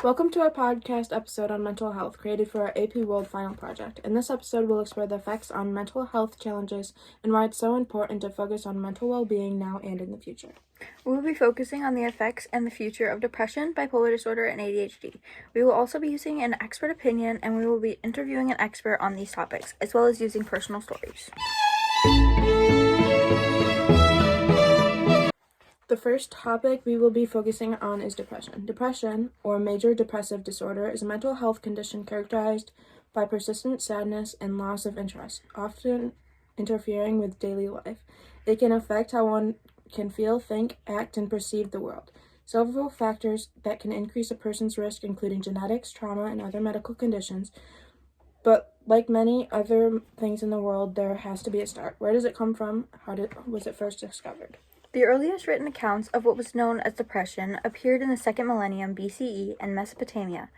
Welcome to our podcast episode on mental health, created for our AP World Final Project. In this episode, we'll explore the effects on mental health challenges and why it's so important to focus on mental well-being now and in the future. We will be focusing on the effects and the future of depression, bipolar disorder, and ADHD. We will also be using an expert opinion, and we will be interviewing an expert on these topics, as well as using personal stories. The first topic we will be focusing on is depression. Depression, or major depressive disorder, is a mental health condition characterized by persistent sadness and loss of interest, often interfering with daily life. It can affect how one can feel, think, act, and perceive the world. Several factors that can increase a person's risk, including genetics, trauma, and other medical conditions. But like many other things in the world, there has to be a start. Where does it come from? Was it first discovered? The earliest written accounts of what was known as depression appeared in the 2nd millennium BCE in Mesopotamia.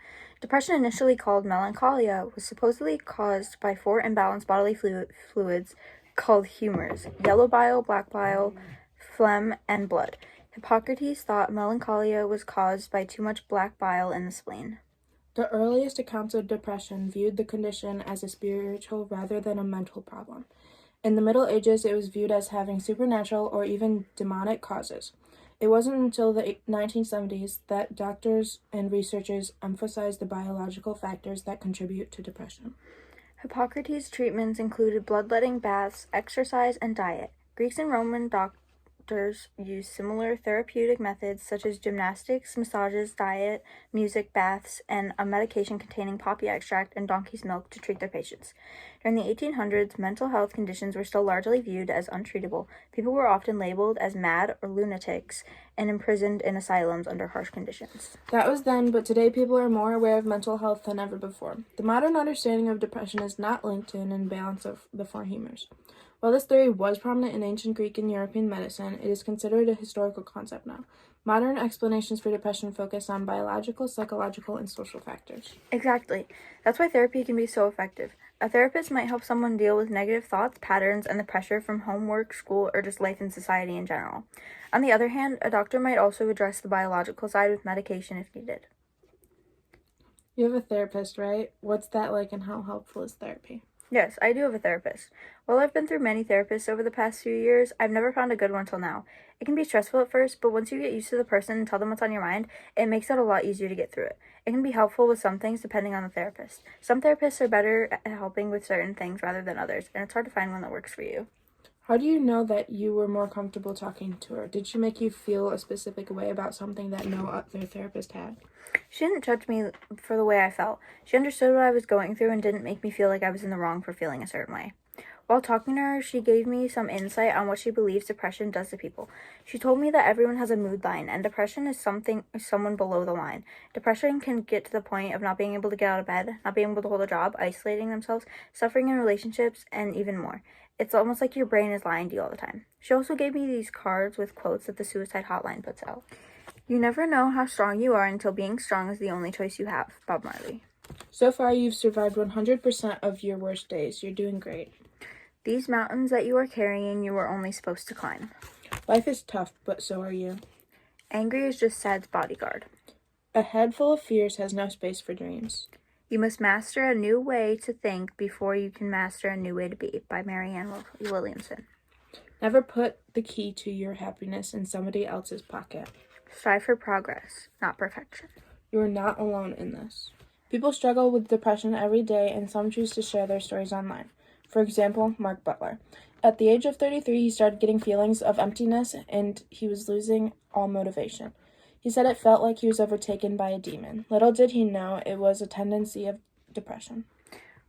Depression, initially called melancholia, was supposedly caused by 4 imbalanced bodily fluids called humors: yellow bile, black bile, phlegm, and blood. Hippocrates thought melancholia was caused by too much black bile in the spleen. The earliest accounts of depression viewed the condition as a spiritual rather than a mental problem. In the Middle Ages, it was viewed as having supernatural or even demonic causes. It wasn't until the 1970s that doctors and researchers emphasized the biological factors that contribute to depression. Hippocrates' treatments included bloodletting baths, exercise, and diet. Greeks and Roman doctors used similar therapeutic methods such as gymnastics, massages, diet, music, baths, and a medication containing poppy extract and donkey's milk to treat their patients. During the 1800s, mental health conditions were still largely viewed as untreatable. People were often labeled as mad or lunatics and imprisoned in asylums under harsh conditions. That was then, but today people are more aware of mental health than ever before. The modern understanding of depression is not linked to an imbalance of the 4 humors. While this theory was prominent in ancient Greek and European medicine, it is considered a historical concept now. Modern explanations for depression focus on biological, psychological, and social factors. Exactly. That's why therapy can be so effective. A therapist might help someone deal with negative thoughts, patterns, and the pressure from homework, school, or just life in society in general. On the other hand, a doctor might also address the biological side with medication if needed. You have a therapist, right? What's that like, and how helpful is therapy? Yes, I do have a therapist. While I've been through many therapists over the past few years, I've never found a good one till now. It can be stressful at first, but once you get used to the person and tell them what's on your mind, it makes it a lot easier to get through it. It can be helpful with some things depending on the therapist. Some therapists are better at helping with certain things rather than others, and it's hard to find one that works for you. How do you know that you were more comfortable talking to her? Did she make you feel a specific way about something that no other therapist had? She didn't judge me for the way I felt. She understood what I was going through and didn't make me feel like I was in the wrong for feeling a certain way. While talking to her, she gave me some insight on what she believes depression does to people. She told me that everyone has a mood line, and depression is someone below the line. Depression can get to the point of not being able to get out of bed, not being able to hold a job, isolating themselves, suffering in relationships, and even more. It's almost like your brain is lying to you all the time. She also gave me these cards with quotes that the suicide hotline puts out. You never know how strong you are until being strong is the only choice you have. Bob Marley. So far, you've survived 100% of your worst days. You're doing great. These mountains that you are carrying, you were only supposed to climb. Life is tough, but so are you. Angry is just sad's bodyguard. A head full of fears has no space for dreams. You must master a new way to think before you can master a new way to be, by Marianne Williamson. Never put the key to your happiness in somebody else's pocket. Strive for progress, not perfection. You are not alone in this. People struggle with depression every day, and some choose to share their stories online. For example, Mark Butler. At the age of 33, he started getting feelings of emptiness, and he was losing all motivation. He said it felt like he was overtaken by a demon. Little did he know it was a tendency of depression.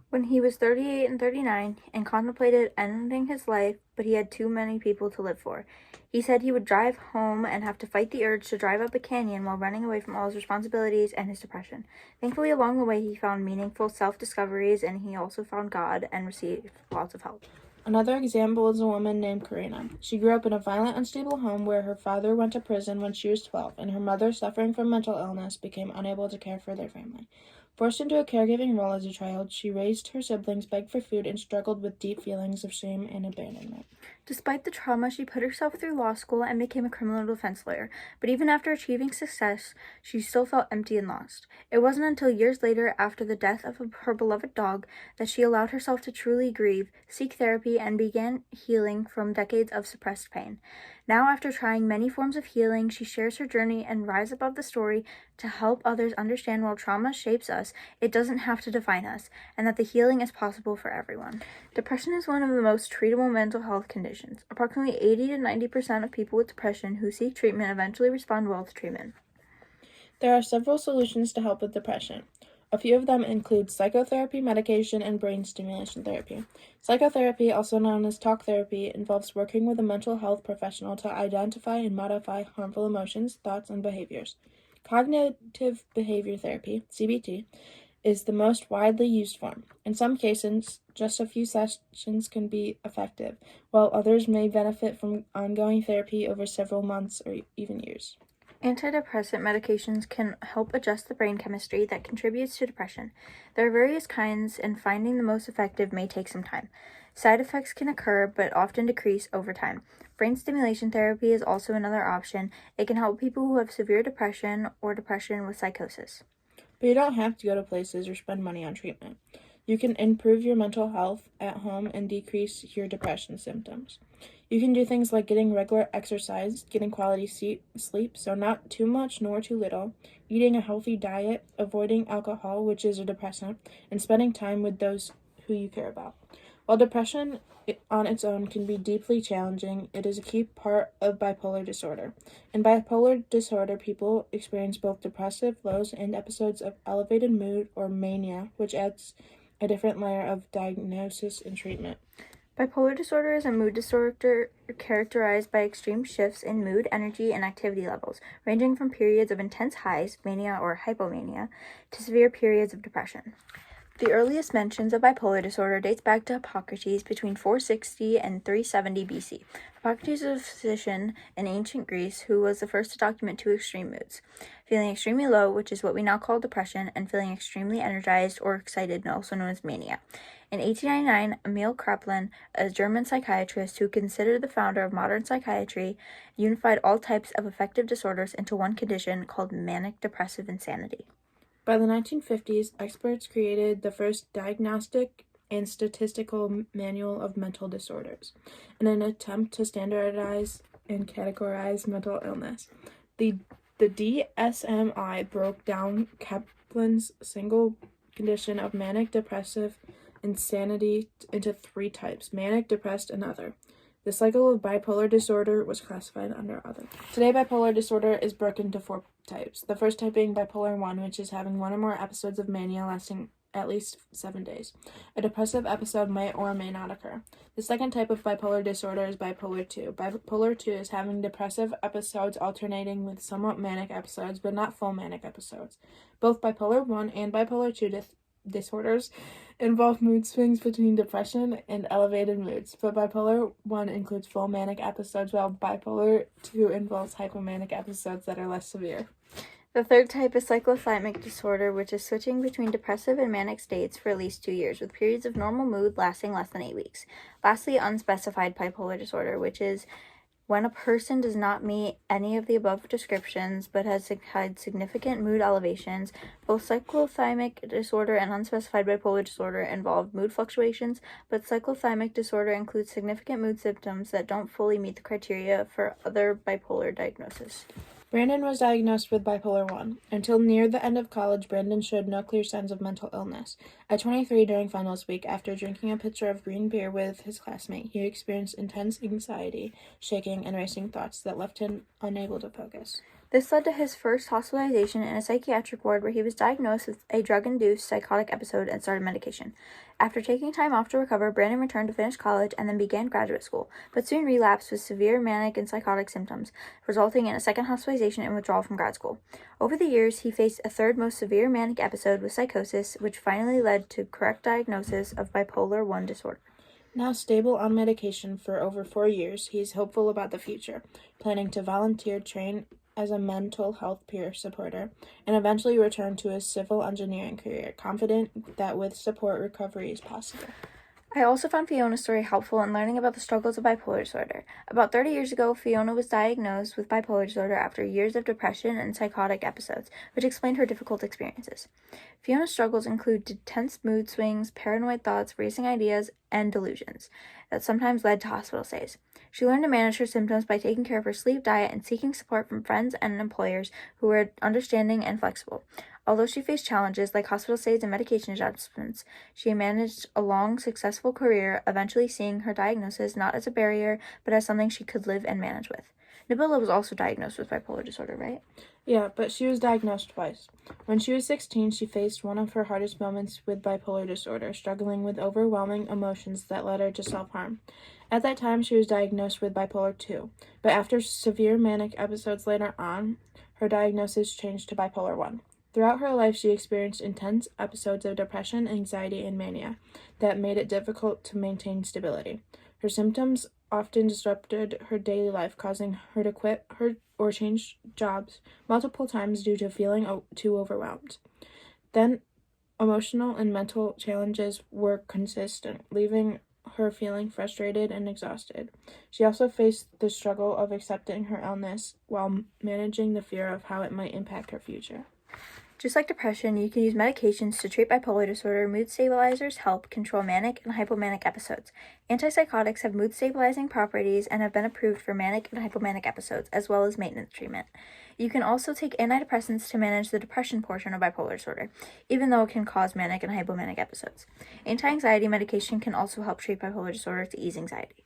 When he was 38 and 39 and contemplated ending his life, but he had too many people to live for. He said he would drive home and have to fight the urge to drive up a canyon while running away from all his responsibilities and his depression. Thankfully, along the way, he found meaningful self-discoveries, and he also found God and received lots of help. Another example is a woman named Karina. She grew up in a violent, unstable home where her father went to prison when she was 12, and her mother, suffering from mental illness, became unable to care for their family. Forced into a caregiving role as a child, she raised her siblings, begged for food, and struggled with deep feelings of shame and abandonment. Despite the trauma, she put herself through law school and became a criminal defense lawyer. But even after achieving success, she still felt empty and lost. It wasn't until years later, after the death of her beloved dog, that she allowed herself to truly grieve, seek therapy, and began healing from decades of suppressed pain. Now, after trying many forms of healing, she shares her journey and rises above the story to help others understand while trauma shapes us, it doesn't have to define us, and that the healing is possible for everyone. Depression is one of the most treatable mental health conditions. Approximately 80 to 90% of people with depression who seek treatment eventually respond well to treatment. There are several solutions to help with depression. A few of them include psychotherapy, medication, and brain stimulation therapy. Psychotherapy, also known as talk therapy, involves working with a mental health professional to identify and modify harmful emotions, thoughts, and behaviors. Cognitive behavior therapy, CBT, is the most widely used form. In some cases, just a few sessions can be effective, while others may benefit from ongoing therapy over several months or even years. Antidepressant medications can help adjust the brain chemistry that contributes to depression. There are various kinds, and finding the most effective may take some time. Side effects can occur, but often decrease over time. Brain stimulation therapy is also another option. It can help people who have severe depression or depression with psychosis. But you don't have to go to places or spend money on treatment. You can improve your mental health at home and decrease your depression symptoms. You can do things like getting regular exercise, getting quality sleep, so not too much nor too little, eating a healthy diet, avoiding alcohol, which is a depressant, and spending time with those who you care about. While depression on its own can be deeply challenging, it is a key part of bipolar disorder. In bipolar disorder, people experience both depressive lows and episodes of elevated mood or mania, which adds a different layer of diagnosis and treatment. Bipolar disorder is a mood disorder characterized by extreme shifts in mood, energy, and activity levels, ranging from periods of intense highs, mania or hypomania, to severe periods of depression. The earliest mentions of bipolar disorder dates back to Hippocrates between 460 and 370 BC. Hippocrates was a physician in ancient Greece who was the first to document two extreme moods: feeling extremely low, which is what we now call depression, and feeling extremely energized or excited, also known as mania. In 1899, Emil Kraepelin, a German psychiatrist who considered the founder of modern psychiatry, unified all types of affective disorders into one condition called manic depressive insanity. By the 1950s, experts created the first diagnostic and statistical manual of mental disorders in an attempt to standardize and categorize mental illness. The DSM-I broke down Kaplan's single condition of manic depressive insanity into three types: manic, depressed, and other. The cycle of bipolar disorder was classified under other. Today, bipolar disorder is broken into four types. The first type being bipolar 1, which is having one or more episodes of mania lasting at least 7 days. A depressive episode may or may not occur. The second type of bipolar disorder is bipolar 2. Bipolar 2 is having depressive episodes alternating with somewhat manic episodes, but not full manic episodes. Both bipolar 1 and bipolar 2 disorders involve mood swings between depression and elevated moods, but bipolar 1 includes full manic episodes, while bipolar 2 involves hypomanic episodes that are less severe. The third type is cyclothymic disorder, which is switching between depressive and manic states for at least 2 years, with periods of normal mood lasting less than 8 weeks. Lastly, unspecified bipolar disorder, which is when a person does not meet any of the above descriptions but has had significant mood elevations. Both cyclothymic disorder and unspecified bipolar disorder involve mood fluctuations, but cyclothymic disorder includes significant mood symptoms that don't fully meet the criteria for other bipolar diagnosis. Brandon was diagnosed with bipolar 1. Until near the end of college, Brandon showed no clear signs of mental illness. At 23, during finals week, after drinking a pitcher of green beer with his classmate, he experienced intense anxiety, shaking, and racing thoughts that left him unable to focus. This led to his first hospitalization in a psychiatric ward where he was diagnosed with a drug-induced psychotic episode and started medication. After taking time off to recover, Brandon returned to finish college and then began graduate school, but soon relapsed with severe manic and psychotic symptoms, resulting in a second hospitalization and withdrawal from grad school. Over the years, he faced a third most severe manic episode with psychosis, which finally led to correct diagnosis of bipolar 1 disorder. Now stable on medication for over 4 years, he is hopeful about the future, planning to volunteer, train as a mental health peer supporter, and eventually returned to his civil engineering career, confident that with support, recovery is possible. I also found Fiona's story helpful in learning about the struggles of bipolar disorder. About 30 years ago, Fiona was diagnosed with bipolar disorder after years of depression and psychotic episodes, which explained her difficult experiences. Fiona's struggles include intense mood swings, paranoid thoughts, racing ideas, and delusions that sometimes led to hospital stays. She learned to manage her symptoms by taking care of her sleep, diet, and seeking support from friends and employers who were understanding and flexible. Although she faced challenges like hospital stays and medication adjustments, she managed a long, successful career, eventually seeing her diagnosis not as a barrier, but as something she could live and manage with. Nabila was also diagnosed with bipolar disorder, right? Yeah, but she was diagnosed twice. When she was 16, she faced one of her hardest moments with bipolar disorder, struggling with overwhelming emotions that led her to self-harm. At that time, she was diagnosed with bipolar 2, but after severe manic episodes later on, her diagnosis changed to bipolar 1. Throughout her life, she experienced intense episodes of depression, anxiety, and mania that made it difficult to maintain stability. Her symptoms often disrupted her daily life, causing her to quit her or change jobs multiple times due to feeling too overwhelmed. Then, emotional and mental challenges were consistent, leaving her feeling frustrated and exhausted. She also faced the struggle of accepting her illness while managing the fear of how it might impact her future. Just like depression, you can use medications to treat bipolar disorder. Mood stabilizers help control manic and hypomanic episodes. Antipsychotics have mood-stabilizing properties and have been approved for manic and hypomanic episodes, as well as maintenance treatment. You can also take antidepressants to manage the depression portion of bipolar disorder, even though it can cause manic and hypomanic episodes. Anti-anxiety medication can also help treat bipolar disorder to ease anxiety.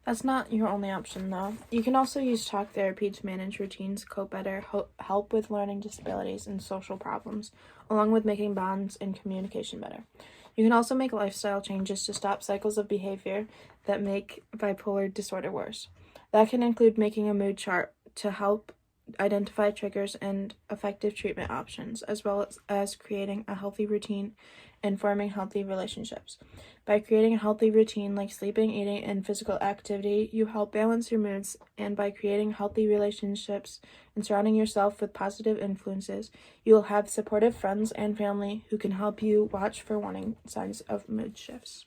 That's not your only option, though. You can also use talk therapy to manage routines, cope better, help with learning disabilities and social problems, along with making bonds and communication better. You can also make lifestyle changes to stop cycles of behavior that make bipolar disorder worse. That can include making a mood chart to help identify triggers and effective treatment options, as well as creating a healthy routine and forming healthy relationships. By creating a healthy routine like sleeping, eating, and physical activity, you help balance your moods, and by creating healthy relationships and surrounding yourself with positive influences, you will have supportive friends and family who can help you watch for warning signs of mood shifts.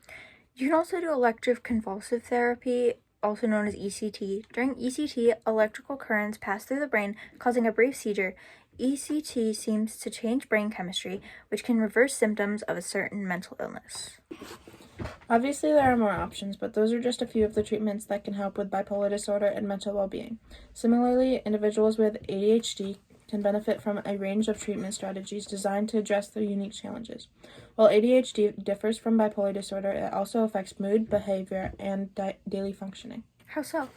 You can also do electroconvulsive therapy, also known as ECT. During ECT, electrical currents pass through the brain, causing a brief seizure. ECT seems to change brain chemistry, which can reverse symptoms of a certain mental illness. Obviously, there are more options, but those are just a few of the treatments that can help with bipolar disorder and mental well-being. Similarly, individuals with ADHD can benefit from a range of treatment strategies designed to address their unique challenges. While ADHD differs from bipolar disorder, it also affects mood, behavior, and daily functioning. How so?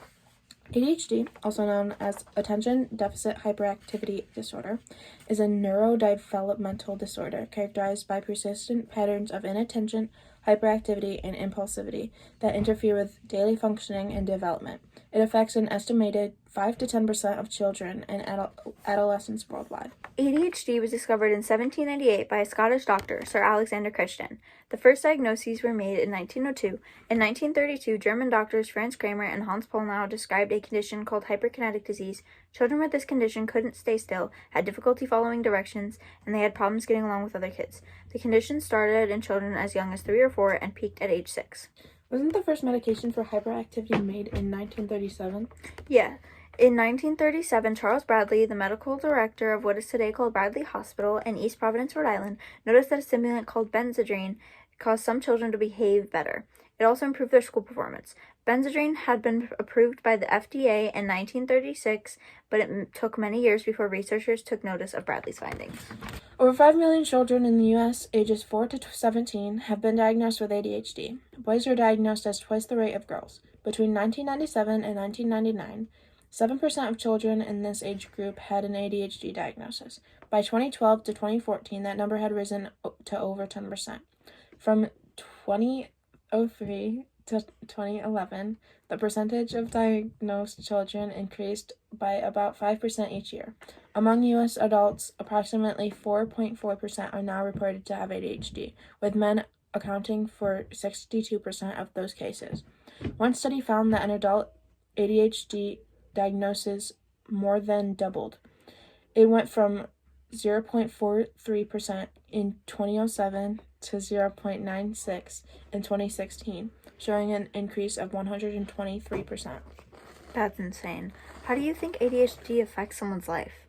ADHD, also known as Attention Deficit Hyperactivity Disorder, is a neurodevelopmental disorder characterized by persistent patterns of inattention, hyperactivity, and impulsivity that interfere with daily functioning and development. It affects an estimated 5 to 10% of children and adolescents worldwide. ADHD was discovered in 1798 by a Scottish doctor, Sir Alexander Crichton. The first diagnoses were made in 1902. In 1932, German doctors Franz Kramer and Hans Pollnow described a condition called hyperkinetic disease. Children with this condition couldn't stay still, had difficulty following directions, and they had problems getting along with other kids. The condition started in children as young as 3 or 4 and peaked at age 6. Wasn't the first medication for hyperactivity made in 1937? Yeah. In 1937, Charles Bradley, the medical director of what is today called Bradley Hospital in East Providence, Rhode Island, noticed that a stimulant called Benzedrine caused some children to behave better. It also improved their school performance. Benzedrine had been approved by the FDA in 1936, but it took many years before researchers took notice of Bradley's findings. Over 5 million children in the U.S. ages 4 to 17 have been diagnosed with ADHD. Boys are diagnosed as twice the rate of girls. Between 1997 and 1999, 7% of children in this age group had an ADHD diagnosis. By 2012 to 2014, that number had risen to over 10%. From 2003 to 2011, the percentage of diagnosed children increased by about 5% each year. Among U.S. adults, approximately 4.4% are now reported to have ADHD, with men accounting for 62% of those cases. One study found that an adult ADHD diagnosis more than doubled It went from 0.43% in 2007 to 0.96 in 2016, showing an increase of 123%. That's insane. How do you think ADHD affects someone's life?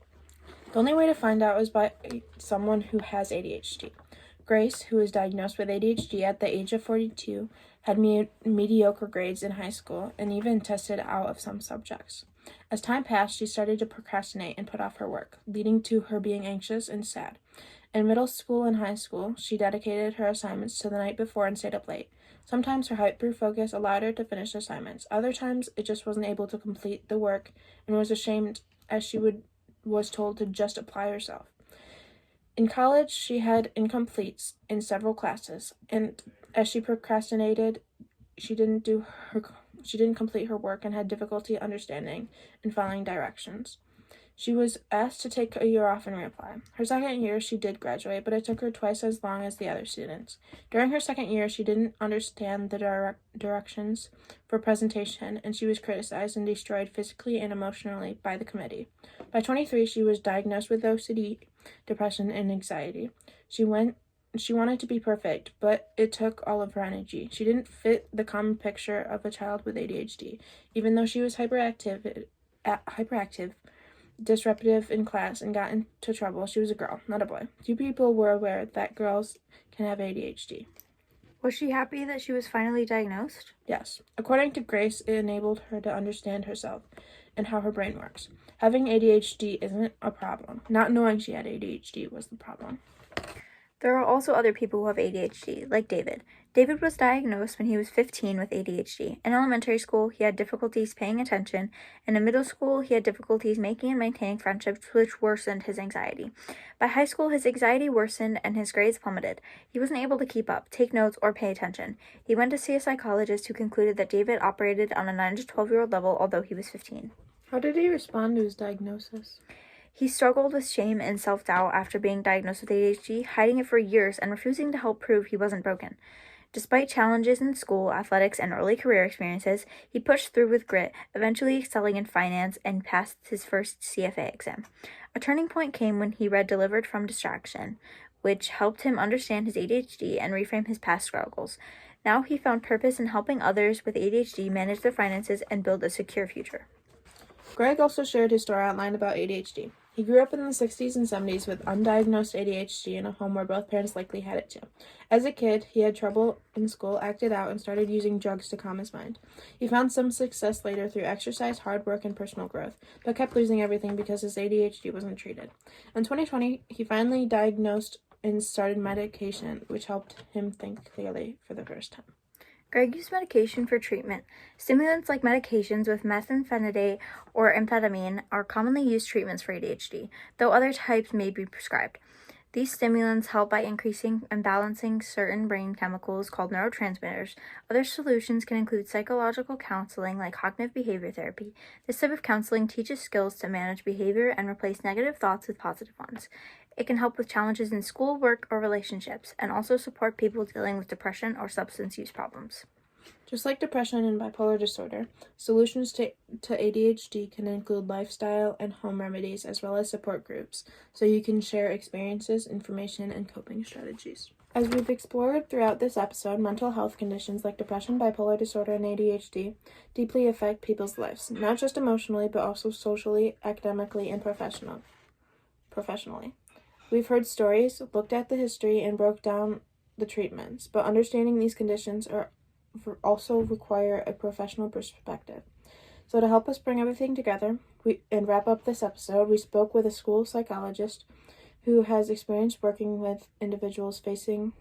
The only way to find out is by someone who has ADHD. Grace, who was diagnosed with ADHD at the age of 42, had mediocre grades in high school and even tested out of some subjects. As time passed, she started to procrastinate and put off her work, leading to her being anxious and sad. In middle school and high school, she dedicated her assignments to the night before and stayed up late. Sometimes her hyper-focus allowed her to finish assignments. Other times, it just wasn't able to complete the work and was ashamed as she was told to just apply herself. In college, she had incompletes in several classes, and as she procrastinated, she didn't complete her work and had difficulty understanding and following directions. She was asked to take a year off and reapply. Her second year, she did graduate, but it took her twice as long as the other students. During her second year, she didn't understand the directions for presentation, and she was criticized and destroyed physically and emotionally by the committee. By 23, she was diagnosed with OCD, depression, and anxiety. She wanted to be perfect, but it took all of her energy. She didn't fit the common picture of a child with ADHD, even though she was hyperactive, disruptive in class, and got into trouble. She was a girl, not a boy. Few people were aware that girls can have ADHD. Was she happy that she was finally diagnosed? Yes. According to Grace, it enabled her to understand herself and how her brain works. Having ADHD isn't a problem. Not knowing she had ADHD was the problem. There are also other people who have ADHD, like David. David was diagnosed when he was 15 with ADHD. In elementary school, he had difficulties paying attention, and in middle school, he had difficulties making and maintaining friendships, which worsened his anxiety. By high school, his anxiety worsened and his grades plummeted. He wasn't able to keep up, take notes, or pay attention. He went to see a psychologist who concluded that David operated on a 9 to 12-year-old level, although he was 15. How did he respond to his diagnosis? He struggled with shame and self-doubt after being diagnosed with ADHD, hiding it for years and refusing to help prove he wasn't broken. Despite challenges in school, athletics, and early career experiences, he pushed through with grit, eventually excelling in finance and passed his first CFA exam. A turning point came when he read Delivered from Distraction, which helped him understand his ADHD and reframe his past struggles. Now he found purpose in helping others with ADHD manage their finances and build a secure future. Greg also shared his story outlined about ADHD. He grew up in the 60s and 70s with undiagnosed ADHD in a home where both parents likely had it too. As a kid, he had trouble in school, acted out, and started using drugs to calm his mind. He found some success later through exercise, hard work, and personal growth, but kept losing everything because his ADHD wasn't treated. In 2020, he finally diagnosed and started medication, which helped him think clearly for the first time. Greg used medication for treatment. Stimulants like medications with methamphetamine or amphetamine are commonly used treatments for ADHD, though other types may be prescribed. These stimulants help by increasing and balancing certain brain chemicals called neurotransmitters. Other solutions can include psychological counseling like cognitive behavior therapy. This type of counseling teaches skills to manage behavior and replace negative thoughts with positive ones. It can help with challenges in school, work, or relationships, and also support people dealing with depression or substance use problems. Just like depression and bipolar disorder, solutions to ADHD can include lifestyle and home remedies as well as support groups, so you can share experiences, information, and coping strategies. As we've explored throughout this episode, mental health conditions like depression, bipolar disorder, and ADHD deeply affect people's lives, not just emotionally, but also socially, academically, and professionally. We've heard stories, looked at the history, and broke down the treatments, but understanding these conditions also require a professional perspective. So to help us bring everything together and wrap up this episode, we spoke with a school psychologist who has experience working with individuals facing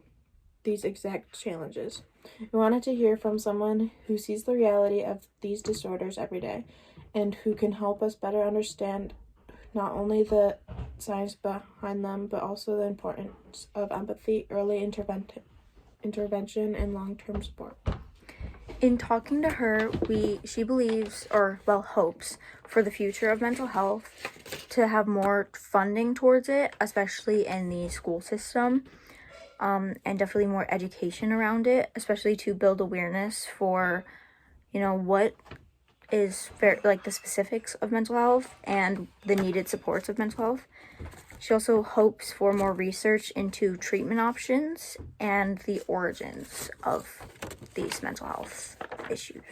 these exact challenges. We wanted to hear from someone who sees the reality of these disorders every day and who can help us better understand not only the science behind them, but also the importance of empathy, early intervention, and long-term support. In talking to her, she believes, or hopes, for the future of mental health to have more funding towards it, especially in the school system, and definitely more education around it, especially to build awareness for, what is very like the specifics of mental health and the needed supports of mental health. She also hopes for more research into treatment options and the origins of these mental health issues.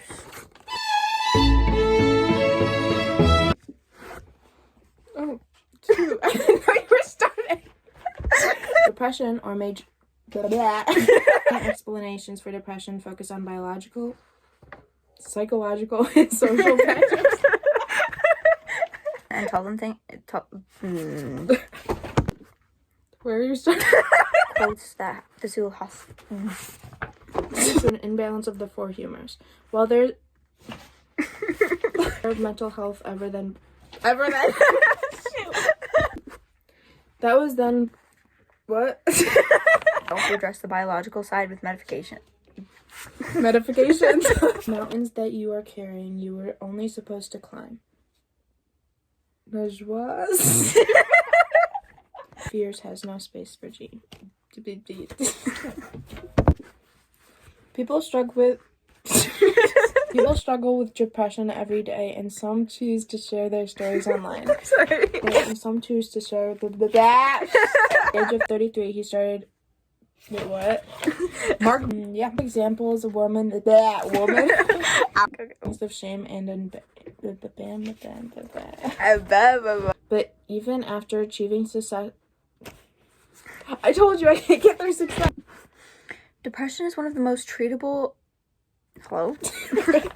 Oh, shoot. I didn't know you were starting. Depression or major explanations for depression focus on biological, psychological, and social factors. And tell them Where are you starting? quotes that the Zulu has. It's an imbalance of the four humors. While there's more mental health ever than that was then what? Also address the biological side with medication. Medications. Mountains that you are carrying, you were only supposed to climb. Was. Fears has no space for G. People struggle with depression every day, and some choose to share their stories online. Sorry. And some choose to share At the age of 33, he started. Wait, what? Mark. Yeah. Examples: woman. Of shame and But even after achieving success, I told you I can't get through success. Depression is one of the most treatable. Hello?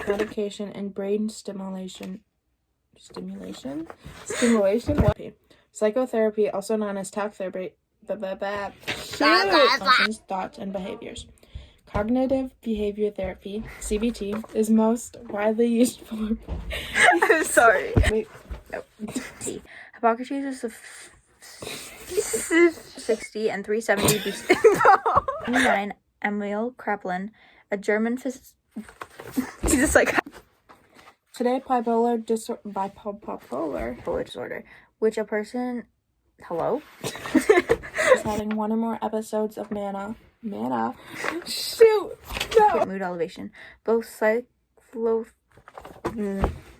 Medication and brain stimulation. Psychotherapy, also known as talk therapy. Emotions, thoughts, and behaviors. Cognitive behavior therapy, CBT, is most widely used for. I'm sorry. Wait. No. Hippocrates is the 60 and 370 BC. 29. Emil Kraepelin, a German physicist. He's a psychiatrist. Today, bipolar disorder, which a person. Hello? is having one or more episodes of mana. Shoot! No! Mood elevation. Both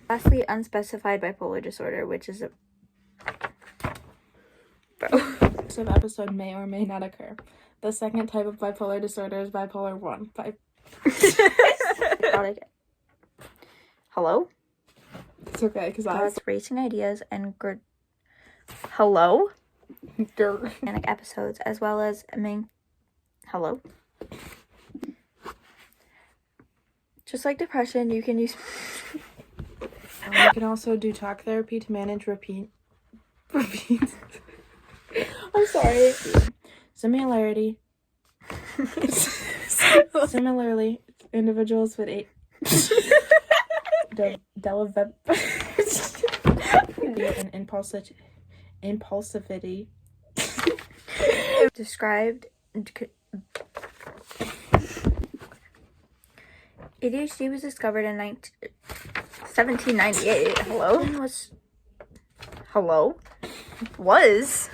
lastly, unspecified bipolar disorder, which is a. This episode may or may not occur. The second type of bipolar disorder is bipolar 1. Hello? It's okay, because I was racing ideas and hello? Grr. Manic episodes, as well as hello? Just like depression, you can use. You can also do talk therapy to manage repeat. I'm sorry. Similarly, individuals with and impulsivity described. ADHD was discovered in 1798. Was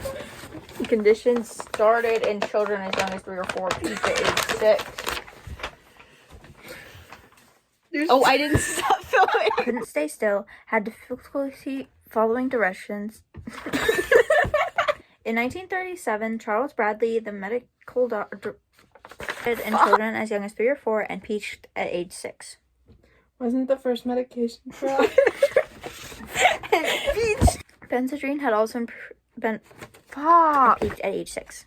the condition started in children as young as 3 or 4, peaked at age 6. Oh, I didn't stop filming. Couldn't stay still. Had difficulty following directions. In 1937, Charles Bradley, the medical doctor, in children as young as 3 or 4 and peaked at age 6. Wasn't the first medication for Benzodrine had also been peaked at age 6.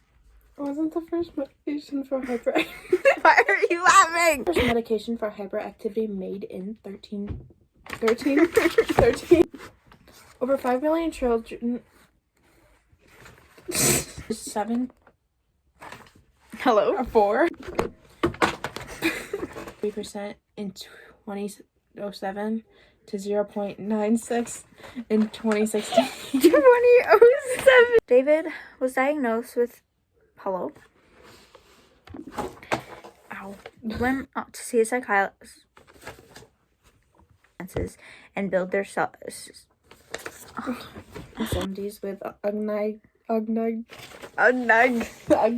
Wasn't the first medication for hyper. Why are you laughing? First medication for hyperactivity made in 13. Over 5 million children. 7. Hello? 4. 3% in 2007 to 0.96 in 2016. 2007. David was diagnosed with. Hello? Ow. Went out to see a psychiatrist and build their selves. 70s with Ugnag.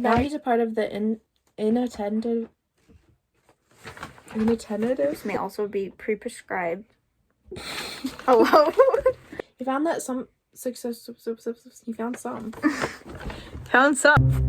Now he's a part of the inattentives may also be pre-prescribed Hello? He found that some success. He found some. Found some.